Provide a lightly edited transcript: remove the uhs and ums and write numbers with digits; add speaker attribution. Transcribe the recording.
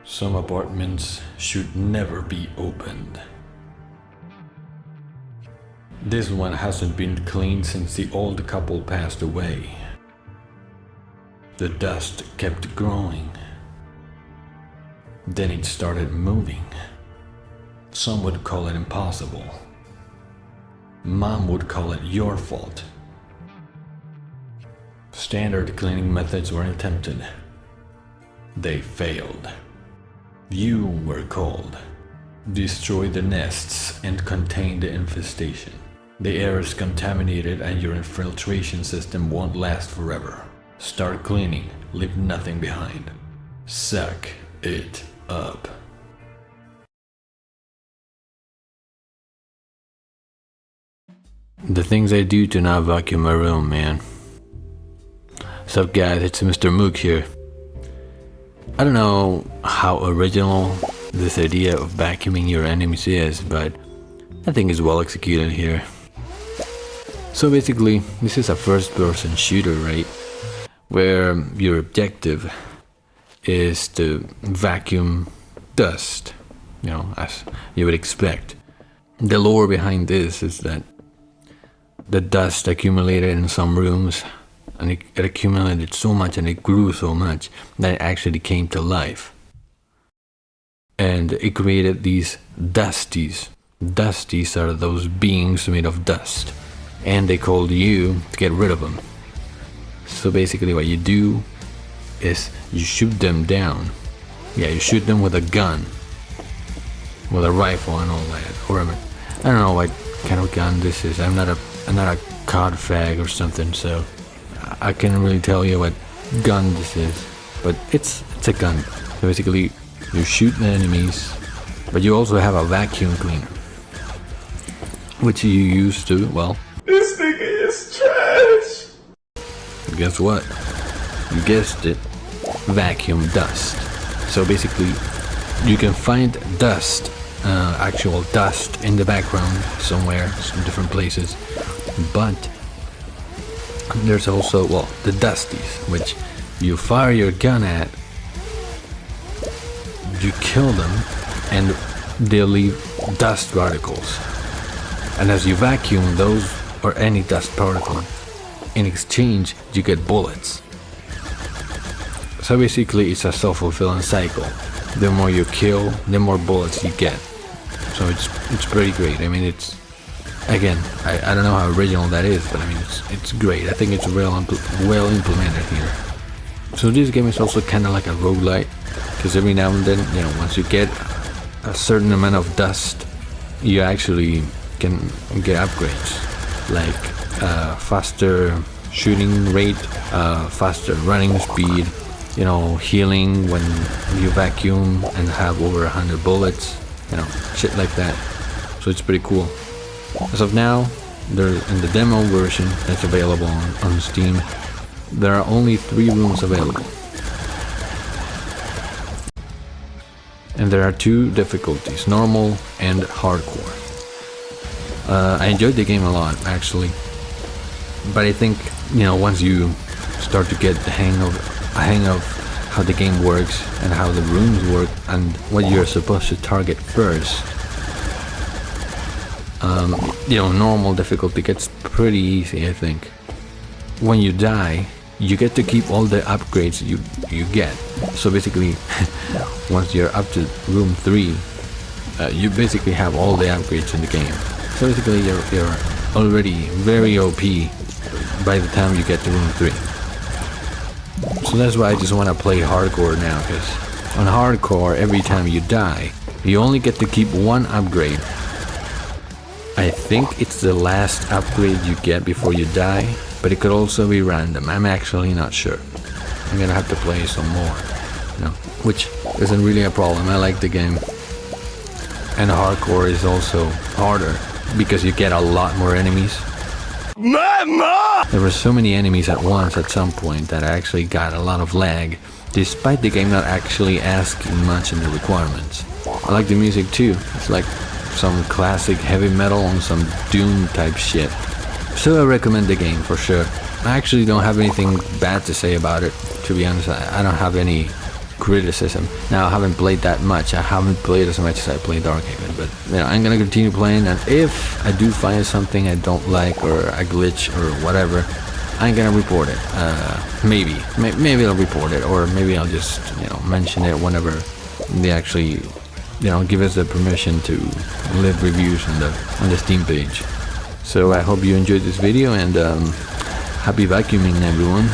Speaker 1: Some apartments should never be opened. This one hasn't been cleaned since the old couple passed away. The dust kept growing. Then it started moving. Some would call it impossible. Mom would call it your fault. Standard cleaning methods were attempted. They failed. You were called. Destroy the nests and contain the infestation. The air is contaminated and your infiltration system won't last forever. Start cleaning, leave nothing behind. Suck it up. The things I do to not vacuum my room, man. What's up guys, it's Mr. Mook here. I don't know how original this idea of vacuuming your enemies is, but I think it's well executed here. So basically, this is a first-person shooter, right? Where your objective is to vacuum dust, you know, as you would expect. The lore behind this is that the dust accumulated in some rooms, and it accumulated so much and it grew so much that it actually came to life. And it created these dusties. Dusties are those beings made of dust. And they called you to get rid of them. So basically what you do is you shoot them down. Yeah, you shoot them with a gun. With a rifle and all that. Or I don't know what kind of gun this is. I'm not a COD fag or something, so I can't really tell you what gun this is, but it's a gun. So basically, you shoot the enemies, but you also have a vacuum cleaner, which you use to, well,
Speaker 2: this nigga is trash.
Speaker 1: Guess what? You guessed it, vacuum dust. So basically, you can find dust, actual dust in the background somewhere, some different places, but there's also, well, the dusties, which you fire your gun at, you kill them, and they'll leave dust particles. And as you vacuum those, or any dust particle, in exchange, you get bullets. So basically, it's a self-fulfilling cycle. The more you kill, the more bullets you get. So it's pretty great. I mean, it's, again, I don't know how original that is, but I mean, it's great. I think it's well implemented here. So this game is also kind of like a roguelite, because every now and then, you know, once you get a certain amount of dust, you actually can get upgrades, like faster shooting rate, faster running speed, you know, healing when you vacuum and have over 100 bullets, you know, shit like that. So it's pretty cool. As of now, in the demo version that's available on Steam, there are only 3 rooms available. And there are 2 difficulties, normal and hardcore. I enjoyed the game a lot, actually. But I think, you know, once you start to get a hang of how the game works and how the rooms work and what you're supposed to target first, you know, normal difficulty gets pretty easy, I think. When you die, you get to keep all the upgrades you get. So basically, once you're up to room 3, you basically have all the upgrades in the game. So basically, you're already very OP by the time you get to room 3. So that's why I just want to play hardcore now, because on hardcore, every time you die, you only get to keep 1 upgrade. I think it's the last upgrade you get before you die, but it could also be random. I'm actually not sure. I'm gonna have to play some more, you know, which isn't really a problem. I like the game. And hardcore is also harder because you get a lot more enemies. Mama! There were so many enemies at once at some point that I actually got a lot of lag, despite the game not actually asking much in the requirements. I like the music too. It's like some classic heavy metal on some Doom type shit. So I recommend the game for sure. I actually don't have anything bad to say about it, to be honest. I don't have any criticism. Now I haven't played that much. I haven't played as much as I played Arcade, but you know, I'm gonna continue playing, and if I do find something I don't like or a glitch or whatever, I'm gonna report it. Maybe I'll report it, or maybe I'll just, you know, mention it whenever they actually, you know, give us the permission to leave reviews on the Steam page. So I hope you enjoyed this video, and happy vacuuming, everyone.